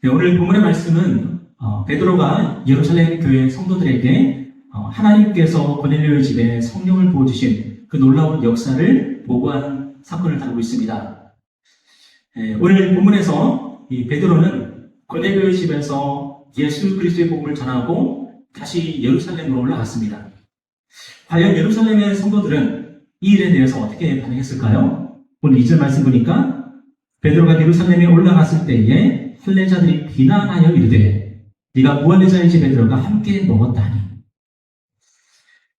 네, 오늘 본문의 말씀은 베드로가 예루살렘 교회 성도들에게 하나님께서 고넬료의 집에 성령을 부어주신 그 놀라운 역사를 보고한 사건을 다루고 있습니다. 오늘 본문에서 이 베드로는 고넬료의 집에서 예수 그리스도의 복음을 전하고 다시 예루살렘으로 올라갔습니다. 과연 예루살렘의 성도들은 이 일에 대해서 어떻게 반응했을까요? 오늘 2절 말씀 보니까 베드로가 예루살렘에 올라갔을 때에 할례자들이 비난하여 이르되 네가 무할례자의 집에 들어가 함께 먹었다니.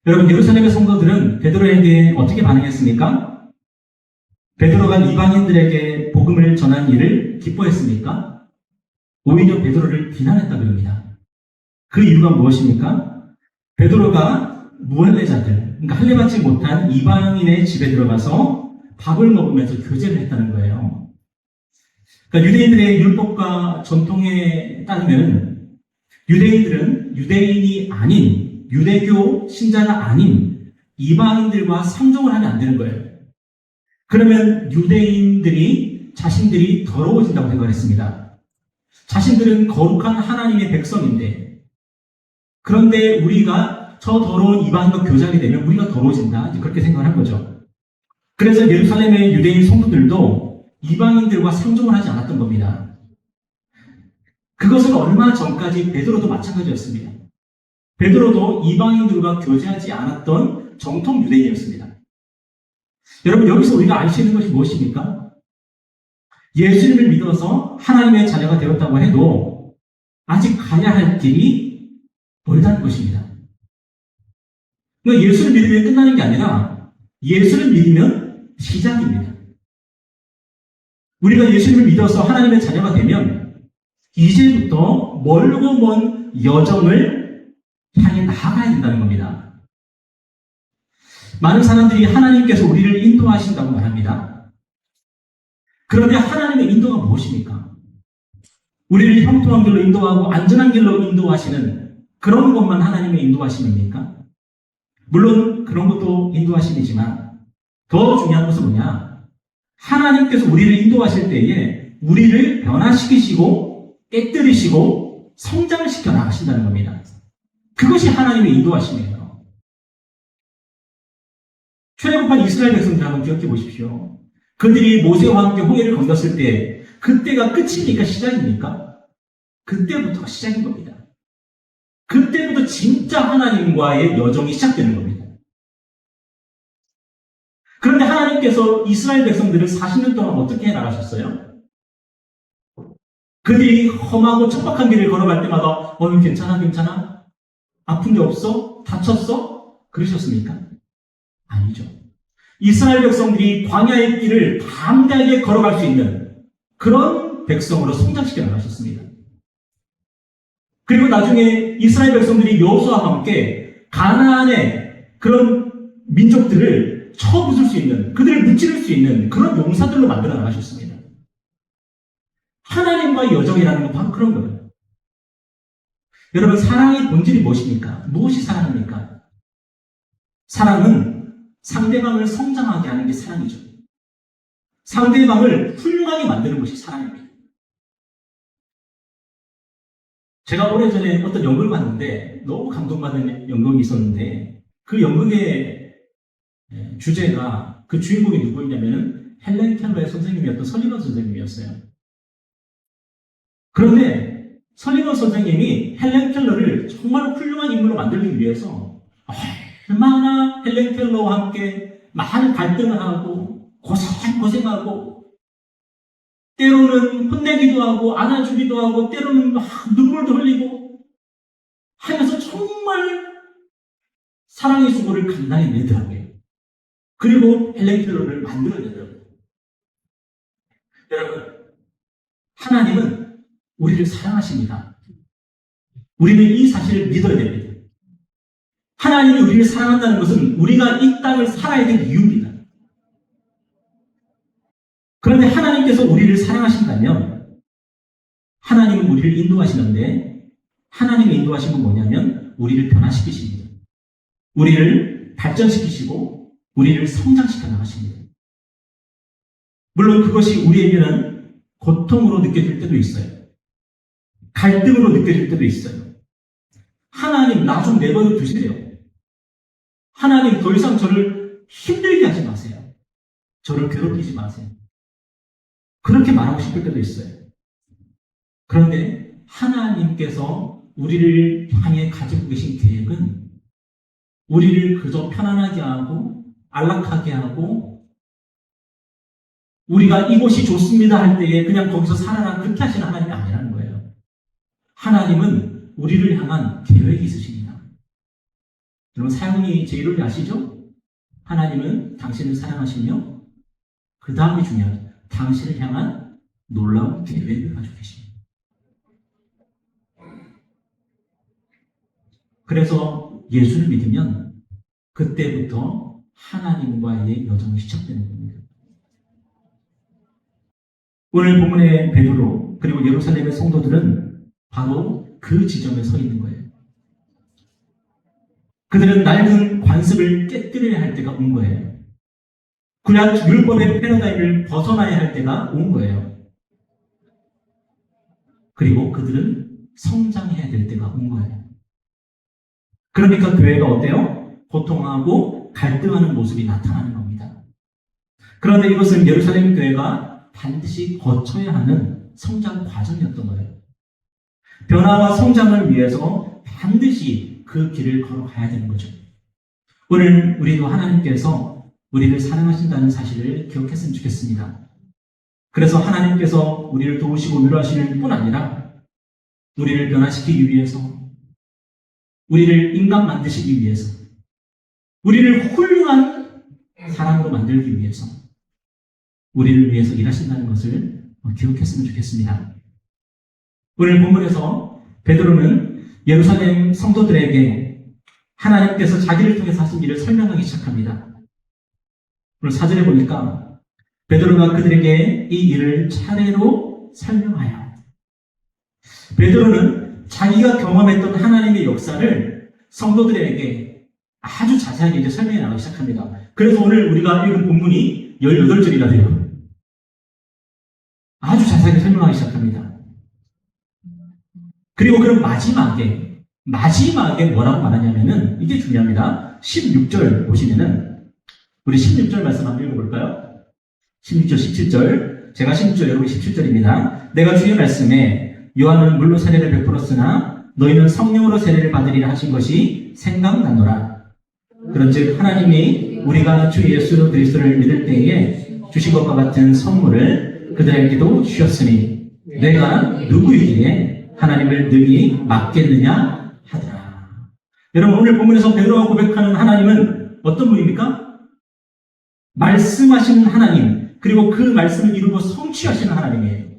여러분, 예루살렘의 성도들은 베드로에게 어떻게 반응했습니까? 베드로가 이방인들에게 복음을 전한 일을 기뻐했습니까? 오히려 베드로를 비난했다고 합니다. 그 이유가 무엇입니까? 베드로가 무할례자들, 그러니까 할례받지 못한 이방인의 집에 들어가서 밥을 먹으면서 교제를 했다는 거예요. 그러니까 유대인들의 율법과 전통에 따르면 유대인들은 유대인이 아닌, 유대교 신자가 아닌 이방인들과 상종을 하면 안 되는 거예요. 그러면 유대인들이 자신들이 더러워진다고 생각했습니다. 자신들은 거룩한 하나님의 백성인데, 그런데 우리가 저 더러운 이방인과 교제하게 되면 우리가 더러워진다, 그렇게 생각을 한 거죠. 그래서 예루살렘의 유대인 성도들도 이방인들과 상종을 하지 않았던 겁니다. 그것은 얼마 전까지 베드로도 마찬가지였습니다. 베드로도 이방인들과 교제하지 않았던 정통 유대인이었습니다. 여러분, 여기서 우리가 알 수 있는 것이 무엇입니까? 예수님을 믿어서 하나님의 자녀가 되었다고 해도 아직 가야 할 길이 멀다는 것입니다. 그러니까 예수를 믿으면 끝나는 게 아니라 예수를 믿으면 시작입니다. 우리가 예수님을 믿어서 하나님의 자녀가 되면 이제부터 멀고 먼 여정을 향해 나아가야 된다는 겁니다. 많은 사람들이 하나님께서 우리를 인도하신다고 말합니다. 그런데 하나님의 인도가 무엇입니까? 우리를 형통한 길로 인도하고 안전한 길로 인도하시는 그런 것만 하나님의 인도하심입니까? 물론 그런 것도 인도하심이지만 더 중요한 것은 뭐냐? 하나님께서 우리를 인도하실 때에 우리를 변화시키시고 깨뜨리시고 성장을 시켜 나가신다는 겁니다. 그것이 하나님의 인도하심이에요. 출애굽한 이스라엘 백성들 한번 기억해 보십시오. 그들이 모세와 함께 홍해를 건넜을 때 그때가 끝입니까? 시작입니까? 그때부터가 시작인 겁니다. 그때부터 진짜 하나님과의 여정이 시작되는 겁니다. 그런데 하나님께서 이스라엘 백성들을 40년 동안 어떻게 해나가셨어요? 그들이 험하고 척박한 길을 걸어갈 때마다 괜찮아? 아픈 데 없어? 다쳤어? 그러셨습니까? 아니죠. 이스라엘 백성들이 광야의 길을 담대하게 걸어갈 수 있는 그런 백성으로 성장시켜 나가셨습니다. 그리고 나중에 이스라엘 백성들이 여호수아와 함께 가나안의 그런 민족들을 쳐부술 수 있는, 그들을 무찌를 수 있는 그런 용사들로 만들어 나가셨습니다. 하나님과의 여정이라는 건 바로 그런 거예요. 여러분, 사랑의 본질이 무엇입니까? 무엇이 사랑입니까? 사랑은 상대방을 성장하게 하는 게 사랑이죠. 상대방을 훌륭하게 만드는 것이 사랑입니다. 제가 오래전에 어떤 연극을 봤는데 너무 감동받는 연극이 있었는데 그 연극의 주제가, 그 주인공이 누구였냐면 헬렌 켈러의 선생님이었던 설리번 선생님이었어요. 그런데 설리번 선생님이 헬렌 켈러를 정말 훌륭한 인물로 만들기 위해서 얼마나 헬렌 켈러와 함께 많은 갈등을 하고 고생하고 때로는 혼내기도 하고 안아주기도 하고 때로는 눈물도 흘리고 하면서 정말 사랑의 수고를 간단히 내더라고요. 그리고 헬렌 켈러를 만들어내더라고요. 여러분, 하나님은 우리를 사랑하십니다. 우리는 이 사실을 믿어야 됩니다. 하나님이 우리를 사랑한다는 것은 우리가 이 땅을 살아야 될 이유입니다. 그런데 하나님께서 우리를 사랑하신다면 하나님은 우리를 인도하시는데, 하나님의 인도하신 건 뭐냐면 우리를 변화시키십니다. 우리를 발전시키시고 우리를 성장시켜 나가십니다. 물론 그것이 우리에게는 고통으로 느껴질 때도 있어요. 갈등으로 느껴질 때도 있어요. 하나님, 나 좀 내버려 두세요. 하나님, 더 이상 저를 힘들게 하지 마세요. 저를 괴롭히지 마세요. 그렇게 말하고 싶을 때도 있어요. 그런데 하나님께서 우리를 향해 가지고 계신 계획은 우리를 그저 편안하게 하고 안락하게 하고 우리가 이곳이 좋습니다 할 때에 그냥 거기서 살아라 그렇게 하시는 하나님이 아니라는 거예요. 하나님은 우리를 향한 계획이 있으십니다. 여러분 사용이 제 이론이 아시죠? 하나님은 당신을 사랑하시며 그 다음이 중요하죠. 당신을 향한 놀라운 계획을 가지고 계십니다. 그래서 예수를 믿으면 그때부터 하나님과의 여정이 시작되는 겁니다. 오늘 본문의 베드로 그리고 예루살렘의 성도들은 바로 그 지점에 서 있는 거예요. 그들은 낡은 관습을 깨뜨려야 할 때가 온 거예요. 그냥 율법의 패러다임을 벗어나야 할 때가 온 거예요. 그리고 그들은 성장해야 될 때가 온 거예요. 그러니까 교회가 어때요? 고통하고 갈등하는 모습이 나타나는 겁니다. 그런데 이것은 예루살렘 교회가 반드시 거쳐야 하는 성장 과정이었던 거예요. 변화와 성장을 위해서 반드시 그 길을 걸어가야 되는 거죠. 오늘 우리도 하나님께서 우리를 사랑하신다는 사실을 기억했으면 좋겠습니다. 그래서 하나님께서 우리를 도우시고 위로하시는 뿐 아니라 우리를 변화시키기 위해서 우리를 인간 만드시기 위해서 우리를 훌륭한 사람으로 만들기 위해서 우리를 위해서 일하신다는 것을 기억했으면 좋겠습니다. 오늘 본문에서 베드로는 예루살렘 성도들에게 하나님께서 자기를 통해서 하신 일을 설명하기 시작합니다. 오늘 4절에 보니까 베드로가 그들에게 이 일을 차례로 설명하여 베드로는 자기가 경험했던 하나님의 역사를 성도들에게 아주 자세하게 이제 설명해 나가기 시작합니다. 그래서 오늘 우리가 읽은 본문이 18절이나 돼요. 아주 자세하게 설명하기 시작합니다. 그리고 그럼 마지막에 뭐라고 말하냐면은 이게 중요합니다. 16절 보시면은 우리 16절 말씀 한번 읽어볼까요? 16절, 17절 제가 16절, 여러분이 17절입니다. 내가 주의 말씀에 요한은 물로 세례를 베풀었으나 너희는 성령으로 세례를 받으리라 하신 것이 생각나노라. 그런즉 하나님이 우리가 주 예수 그리스도를 믿을 때에 주신 것과 같은 선물을 그들에게도 주셨으니 내가 누구이기에 하나님을 능히 맡겠느냐 하더라. 여러분 오늘 본문에서 베드로가 고백하는 하나님은 어떤 분입니까? 말씀하시는 하나님, 그리고 그 말씀을 이루고 성취하시는 하나님이에요.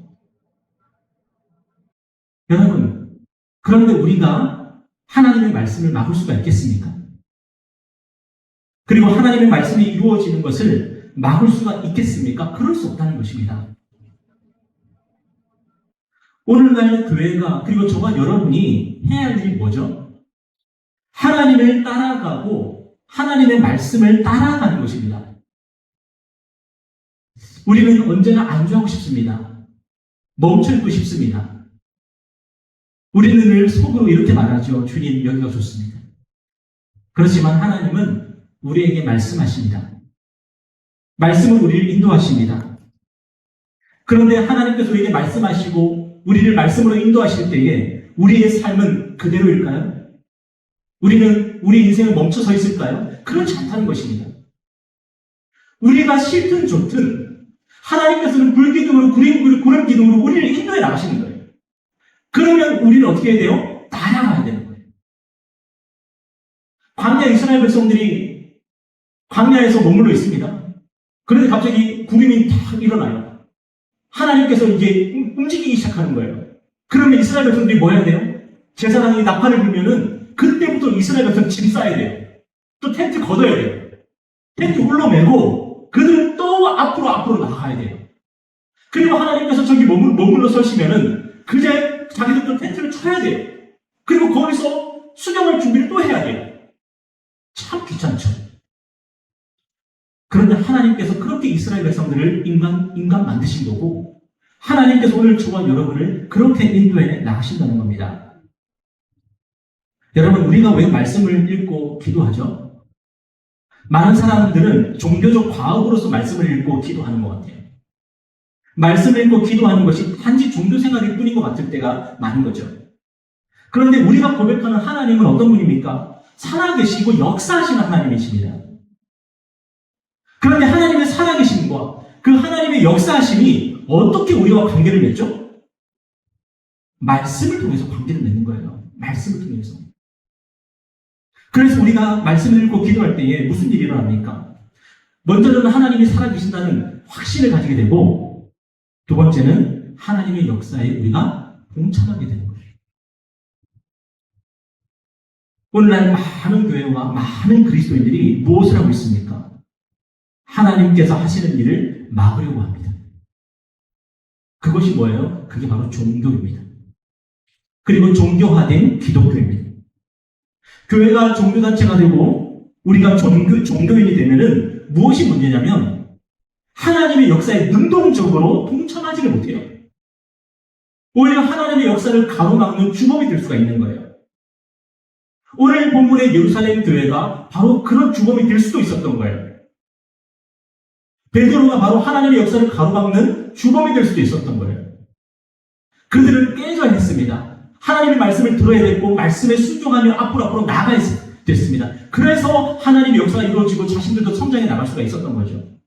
여러분, 그런데 우리가 하나님의 말씀을 막을 수가 있겠습니까? 그리고 하나님의 말씀이 이루어지는 것을 막을 수가 있겠습니까? 그럴 수 없다는 것입니다. 오늘날 교회가, 그리고 저와 여러분이 해야 할 일이 뭐죠? 하나님을 따라가고 하나님의 말씀을 따라가는 것입니다. 우리는 언제나 안주하고 싶습니다. 멈춰있고 싶습니다. 우리는 늘 속으로 이렇게 말하죠. 주님, 여기가 좋습니다. 그렇지만 하나님은 우리에게 말씀하십니다. 말씀은 우리를 인도하십니다. 그런데 하나님께서 우리에게 말씀하시고 우리를 말씀으로 인도하실 때에 우리의 삶은 그대로일까요? 우리는 우리 인생을 멈춰서 있을까요? 그렇지 않다는 것입니다. 우리가 싫든 좋든 하나님께서는 불기둥으로 구름 기둥으로 우리를 인도해 나가시는 거예요. 그러면 우리는 어떻게 해야 돼요? 따라가야 되는 거예요. 광야 이스라엘 백성들이 광야에서 머물러 있습니다. 그런데 갑자기 구름이 탁 일어나요. 하나님께서 이제 움직이기 시작하는 거예요. 그러면 이스라엘 백성들이 뭐 해야 돼요? 제사장이 나팔을 불면은 그때부터 이스라엘 백성 짐 싸야 돼요. 또 텐트 걷어야 돼요. 텐트 훌러매고 그들은 또 앞으로 나가야 돼요. 그리고 하나님께서 저기 머물러 서시면은 그제 자기들도 텐트를 쳐야 돼요. 그리고 거기서 수경할 준비를 또 해야 돼요. 참 귀찮죠. 그런데 하나님께서 그렇게 이스라엘 백성들을 인간 만드신 거고 하나님께서 오늘 저와 여러분을 그렇게 인도해 나가신다는 겁니다. 여러분, 우리가 왜 말씀을 읽고 기도하죠? 많은 사람들은 종교적 과업으로서 말씀을 읽고 기도하는 것 같아요. 말씀을 읽고 기도하는 것이 단지 종교 생활일 뿐인 것 같을 때가 많은 거죠. 그런데 우리가 고백하는 하나님은 어떤 분입니까? 살아계시고 역사하시는 하나님이십니다. 그런데 하나님의 살아계심과 그 하나님의 역사하심이 어떻게 우리와 관계를 맺죠? 말씀을 통해서 관계를 맺는 거예요. 말씀을 통해서. 그래서 우리가 말씀을 읽고 기도할 때에 무슨 일이 일어납니까? 먼저는 하나님이 살아계신다는 확신을 가지게 되고, 두 번째는 하나님의 역사에 우리가 동참하게 되는 거예요. 오늘날 많은 교회와 많은 그리스도인들이 무엇을 하고 있습니까? 하나님께서 하시는 일을 막으려고 합니다. 그것이 뭐예요? 그게 바로 종교입니다. 그리고 종교화된 기독교입니다. 교회가 종교단체가 되고 우리가 종교인이 되면은 무엇이 문제냐면 하나님의 역사에 능동적으로 동참하지를 못해요. 오히려 하나님의 역사를 가로막는 주범이 될 수가 있는 거예요. 오늘 본문의 예루살렘 교회가 바로 그런 주범이 될 수도 있었던 거예요. 베드로가 바로 하나님의 역사를 가로막는 주범이 될 수도 있었던 거예요. 그들은 깨져야 했습니다. 하나님의 말씀을 들어야 됐고 말씀에 순종하며 앞으로 나아가야 됐습니다. 그래서 하나님의 역사가 이루어지고 자신들도 성장해 나갈 수가 있었던 거죠.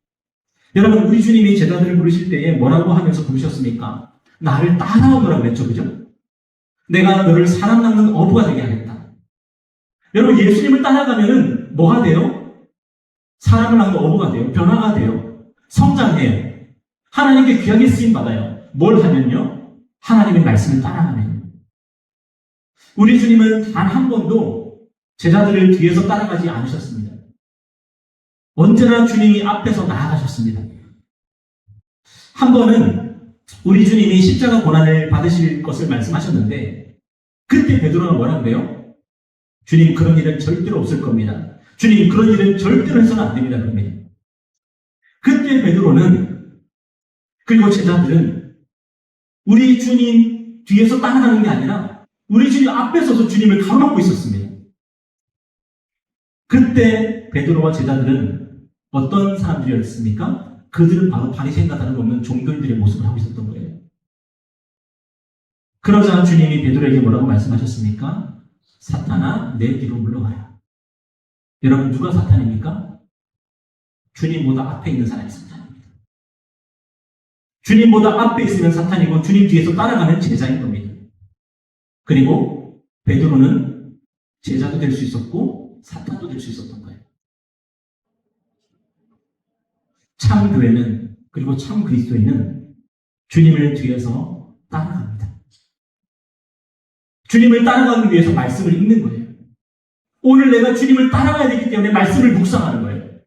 여러분, 우리 주님이 제자들을 부르실 때에 뭐라고 하면서 부르셨습니까? 나를 따라오너라고 했죠. 그죠? 내가 너를 사람 낳는 어부가 되게 하겠다. 여러분, 예수님을 따라가면은 뭐가 돼요? 사람을 낳는 어부가 돼요. 변화가 돼요. 성장해요. 하나님께 귀하게 쓰임받아요. 뭘 하면요? 하나님의 말씀을 따라가면. 우리 주님은 단 한 번도 제자들을 뒤에서 따라가지 않으셨습니다. 언제나 주님이 앞에서 나아가셨습니다. 한 번은 우리 주님이 십자가 고난을 받으실 것을 말씀하셨는데 그때 베드로가 뭐라고 해요? 주님, 그런 일은 절대로 없을 겁니다. 주님, 그런 일은 절대로 해서는 안 됩니다. 그럽니다. 그때 베드로는, 그리고 제자들은 우리 주님 뒤에서 따라가는 게 아니라 우리 주님 앞에 서서 주님을 가로막고 있었습니다. 그때 베드로와 제자들은 어떤 사람들이었습니까? 그들은 바로 바리새인과 다름없는 종교인들의 모습을 하고 있었던 거예요. 그러자 주님이 베드로에게 뭐라고 말씀하셨습니까? 사탄아, 내 뒤로 물러가라. 여러분, 누가 사탄입니까? 주님보다 앞에 있는 사람이 사탄입니다. 주님보다 앞에 있으면 사탄이고 주님 뒤에서 따라가는 제자인 겁니다. 그리고 베드로는 제자도 될 수 있었고 사탄도 될 수 있었던 거예요. 참 교회는, 그리고 참 그리스도인은 주님을 뒤에서 따라갑니다. 주님을 따라가기 위해서 말씀을 읽는 거예요. 오늘 내가 주님을 따라가야 되기 때문에 말씀을 묵상하는 거예요.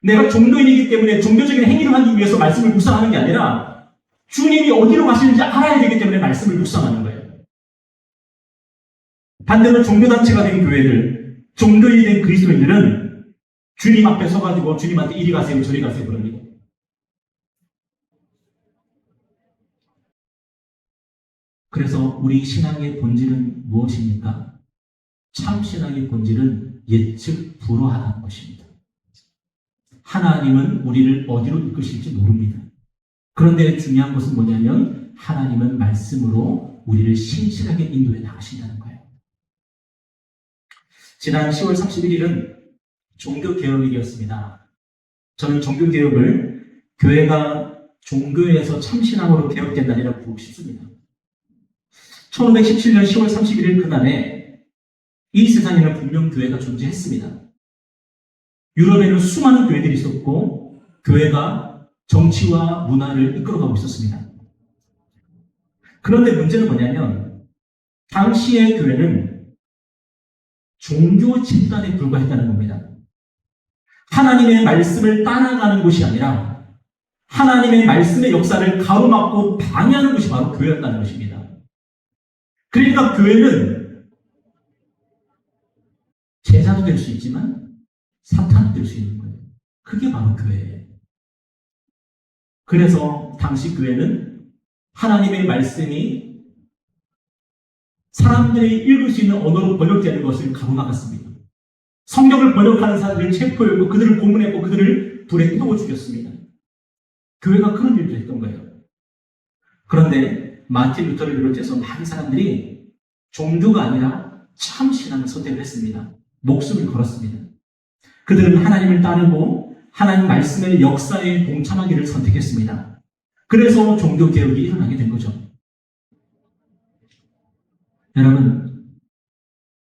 내가 종교인이기 때문에 종교적인 행위를 하기 위해서 말씀을 묵상하는 게 아니라 주님이 어디로 가시는지 알아야 되기 때문에 말씀을 묵상하는 거예요. 반대로 종교단체가 된 교회들, 종교인이 된 그리스도인들은 주님 앞에 서가지고 주님한테 이리 가세요 저리 가세요 그럽니다. 그래서 우리 신앙의 본질은 무엇입니까? 참 신앙의 본질은 예측 불허하다는 것입니다. 하나님은 우리를 어디로 이끄실지 모릅니다. 그런데 중요한 것은 뭐냐면 하나님은 말씀으로 우리를 신실하게 인도해 나가신다는 거예요. 지난 10월 31일은 종교개혁일이었습니다. 저는 종교개혁을 교회가 종교에서 참신앙으로 개혁된 날이라고 보고 싶습니다. 1517년 10월 31일 그날에 이 세상에는 분명 교회가 존재했습니다. 유럽에는 수많은 교회들이 있었고 교회가 정치와 문화를 이끌어가고 있었습니다. 그런데 문제는 뭐냐면 당시의 교회는 종교 집단에 불과했다는 겁니다. 하나님의 말씀을 따라가는 것이 아니라 하나님의 말씀의 역사를 가로막고 방해하는 것이 바로 교회였다는 것입니다. 그러니까 교회는 제자도 될 수 있지만 사탄도 될 수 있는 거예요. 그게 바로 교회예요. 그래서 당시 교회는 하나님의 말씀이 사람들이 읽을 수 있는 언어로 번역되는 것을 가로막았습니다. 성경을 번역하는 사람들을 체포했고 그들을 고문했고 그들을 불에 태워 죽였습니다. 교회가 그런 일도 했던 거예요. 그런데 마틴 루터를 비롯해서 많은 사람들이 종교가 아니라 참 신앙을 선택을 했습니다. 목숨을 걸었습니다. 그들은 하나님을 따르고 하나님 말씀의 역사에 동참하기를 선택했습니다. 그래서 종교개혁이 일어나게 된 거죠. 여러분,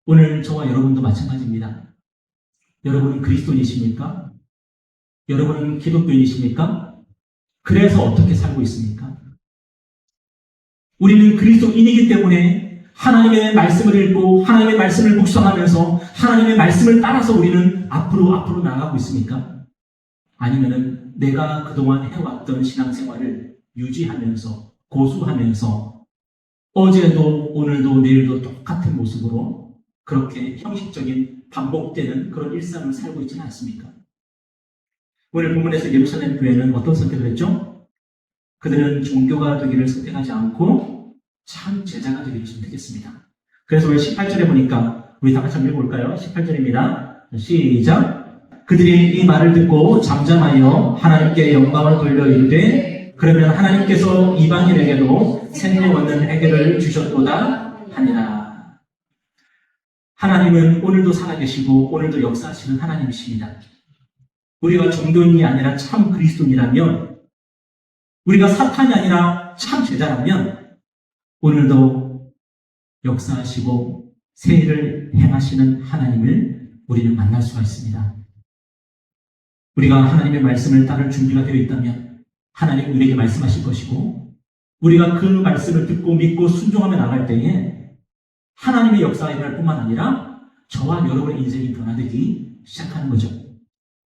오늘 저와 여러분도 마찬가지입니다. 여러분은 그리스도인이십니까? 여러분은 기독교인이십니까? 그래서 어떻게 살고 있습니까? 우리는 그리스도인이기 때문에 하나님의 말씀을 읽고 하나님의 말씀을 묵상하면서 하나님의 말씀을 따라서 우리는 앞으로 나아가고 있습니까? 아니면은 내가 그동안 해왔던 신앙생활을 유지하면서 고수하면서 어제도 오늘도 내일도 똑같은 모습으로 그렇게 형식적인 반복되는 그런 일상을 살고 있지는 않습니까? 오늘 본문에서 예루살렘 교회는 어떤 선택을 했죠? 그들은 종교가 되기를 선택하지 않고 참 제자가 되기를 선택했습니다. 그래서 왜 18절에 보니까 우리 다 같이 한번 읽어볼까요? 18절입니다. 시작! 그들이 이 말을 듣고 잠잠하여 하나님께 영광을 돌려 이르되 그러면 하나님께서 이방인에게도 생명 얻는 해결을 주셨도다 하니라. 하나님은 오늘도 살아계시고 오늘도 역사하시는 하나님이십니다. 우리가 종교인이 아니라 참 그리스도인이라면, 우리가 사탄이 아니라 참 제자라면 오늘도 역사하시고 새 일을 행하시는 하나님을 우리는 만날 수가 있습니다. 우리가 하나님의 말씀을 따를 준비가 되어 있다면 하나님 우리에게 말씀하실 것이고, 우리가 그 말씀을 듣고 믿고 순종하며 나갈 때에 하나님의 역사가 일어날 뿐만 아니라 저와 여러분의 인생이 변화되기 시작하는 거죠.